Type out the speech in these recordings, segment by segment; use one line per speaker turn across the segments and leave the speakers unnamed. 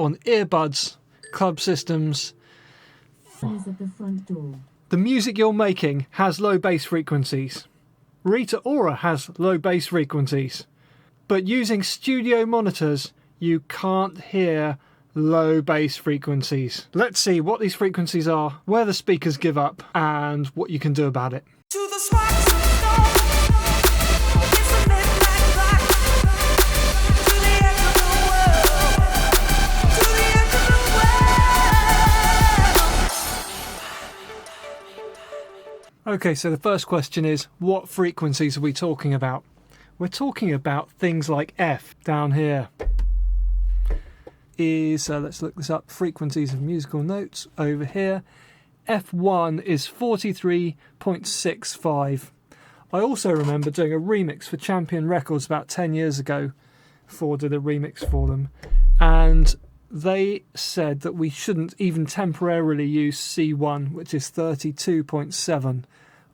on earbuds, club systems.
At the front door.
The music you're making has low bass frequencies. Rita Ora has low bass frequencies. But using studio monitors, you can't hear low bass frequencies. Let's see what these frequencies are, where the speakers give up, and what you can do about it.
To the sparks of storm, it's the midnight clock. To the edge of the world, to the edge of the world.
Okay, so the first question is, what frequencies are we talking about? We're talking about things like F down here. Let's look this up, frequencies of musical notes over here. F1 is 43.65. I also remember doing a remix for Champion Records about 10 years ago. Ford did a remix for them, and they said that we shouldn't even temporarily use C1, which is 32.7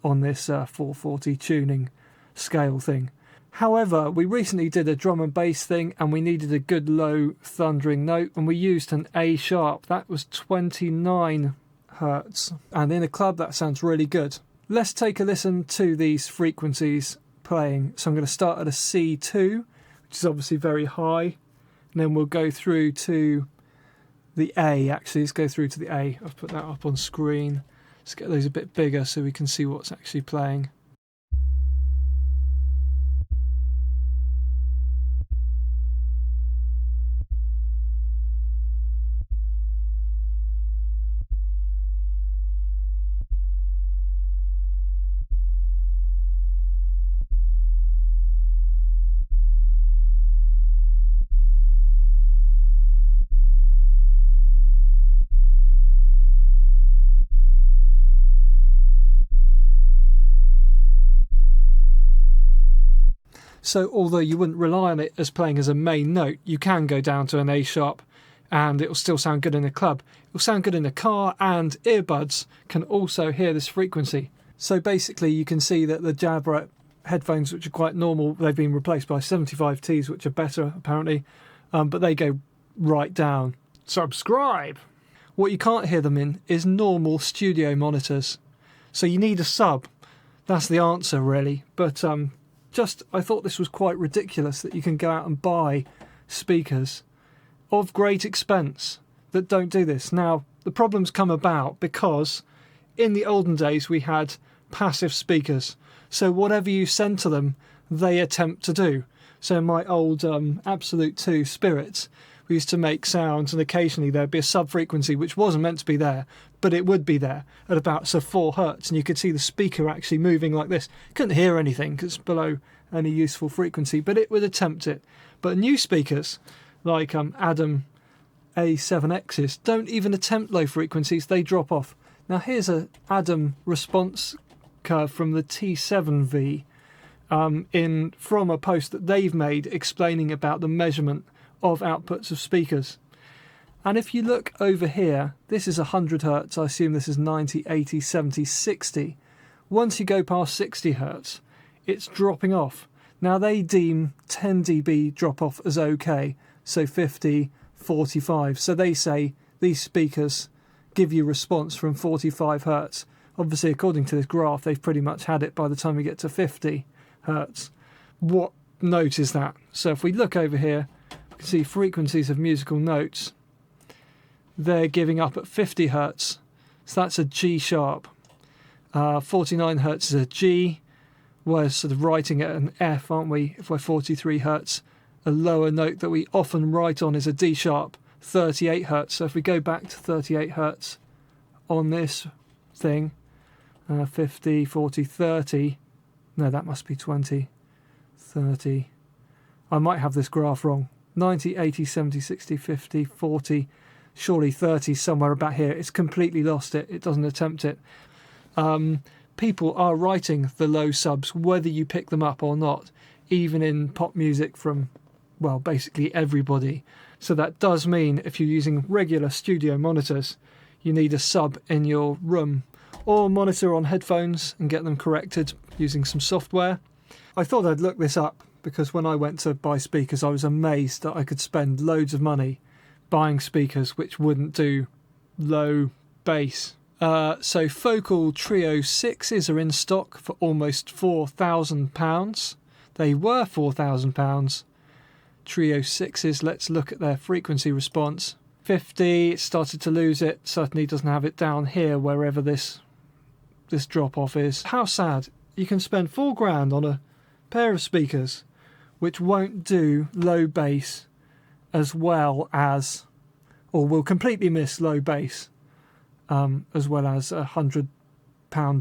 on this 440 tuning scale thing. However, we recently did a drum and bass thing and we needed a good low thundering note, and we used an A sharp. That was 29 hertz, and in a club that sounds really good. Let's take a listen to these frequencies playing. So I'm going to start at a C2, which is obviously very high, and then we'll go through to the A. Actually, let's go through to the A. I've put that up on screen. Let's get those a bit bigger so we can see what's actually playing. So although you wouldn't rely on it as playing as a main note, you can go down to an A sharp and it will still sound good in a club. It will sound good in a car, and earbuds can also hear this frequency. So basically you can see that the Jabra headphones, which are quite normal, they've been replaced by 75Ts, which are better apparently, but they go right down. Subscribe! What you can't hear them in is normal studio monitors. So you need a sub. That's the answer really. But I thought this was quite ridiculous that you can go out and buy speakers of great expense that don't do this. Now, the problems come about because in the olden days we had passive speakers. So whatever you send to them, they attempt to do. So in my old Absolute 2 Spirits, we used to make sounds, and occasionally there'd be a sub-frequency which wasn't meant to be there, but it would be there at about 4 hertz, and you could see the speaker actually moving like this. Couldn't hear anything because it's below any useful frequency, but it would attempt it. But new speakers like Adam A7Xs don't even attempt low frequencies, they drop off. Now here's a Adam response curve from the T7V from a post that they've made explaining about the measurement of outputs of speakers. And if you look over here, this is 100 hertz. I assume this is 90, 80, 70, 60. Once you go past 60 hertz, it's dropping off. Now they deem 10 dB drop off as okay, so 50, 45. So they say these speakers give you response from 45 hertz. Obviously, according to this graph, they've pretty much had it by the time we get to 50 hertz. What note is that? So if we look over here, we can see frequencies of musical notes. They're giving up at 50 hertz, so that's a G sharp. 49 hertz is a G. We're sort of writing at an F, aren't we? If we're 43 hertz, a lower note that we often write on is a D sharp, 38 hertz. So if we go back to 38 hertz on this thing, 50, 40, 30. No, that must be 20, 30. I might have this graph wrong. 90, 80, 70, 60, 50, 40, surely 30 somewhere about here. It's completely lost it. It doesn't attempt it. People are writing the low subs whether you pick them up or not, even in pop music from, well, basically everybody. So that does mean if you're using regular studio monitors, you need a sub in your room, or monitor on headphones and get them corrected using some software. I thought I'd look this up because when I went to buy speakers, I was amazed that I could spend loads of money buying speakers which wouldn't do low bass. So Focal Trio 6s are in stock for almost £4,000. They were £4,000. Trio 6s, let's look at their frequency response. 50, it started to lose it, certainly doesn't have it down here wherever this drop off is. How sad. You can spend £4,000 on a pair of speakers which won't do low bass as well as, or will completely miss low bass, as well as £100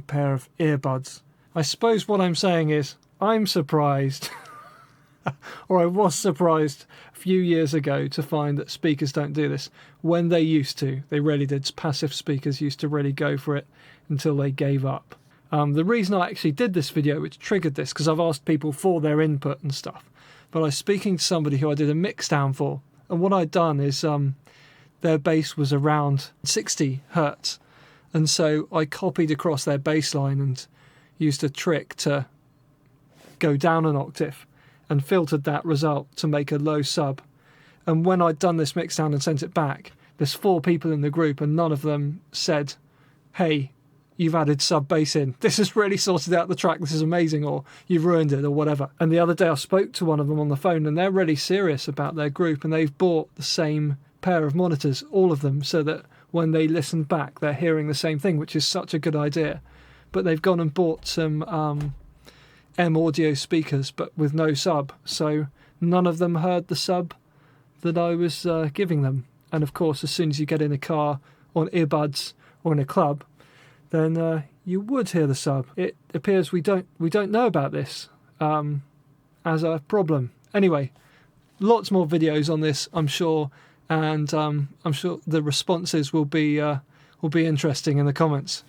pair of earbuds. I suppose what I'm saying is I'm surprised or I was surprised a few years ago to find that speakers don't do this when they used to. They really did. Passive speakers used to really go for it until they gave up. The reason I actually did this video, which triggered this, because I've asked people for their input and stuff, but I was speaking to somebody who I did a mix down for, and what I'd done is their bass was around 60 hertz, and so I copied across their bass line and used a trick to go down an octave and filtered that result to make a low sub. And when I'd done this mix down and sent it back, there's 4 people in the group and none of them said, hey, you've added sub bass in, this has really sorted out the track, this is amazing, or you've ruined it, or whatever. And the other day I spoke to one of them on the phone and they're really serious about their group, and they've bought the same pair of monitors, all of them, so that when they listen back they're hearing the same thing, which is such a good idea. But they've gone and bought some M audio speakers but with no sub, so none of them heard the sub that I was giving them. And of course, as soon as you get in a car on earbuds or in a club, then you would hear the sub. It appears we don't know about this as a problem. Anyway, lots more videos on this, I'm sure, and I'm sure the responses will be interesting in the comments.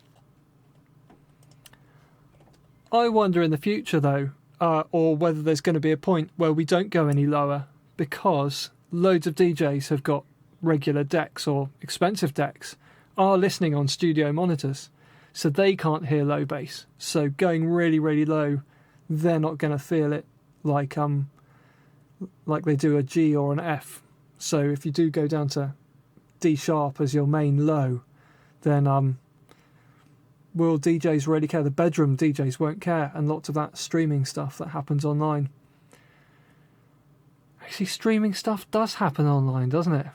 I wonder in the future though, or whether there's going to be a point where we don't go any lower, because loads of DJs have got regular decks or expensive decks, are listening on studio monitors, so they can't hear low bass. So going really, really low, they're not going to feel it like they do a G or an F. So if you do go down to D sharp as your main low, then will DJs really care? The bedroom DJs won't care, and lots of that streaming stuff that happens online. Actually, streaming stuff does happen online, doesn't it?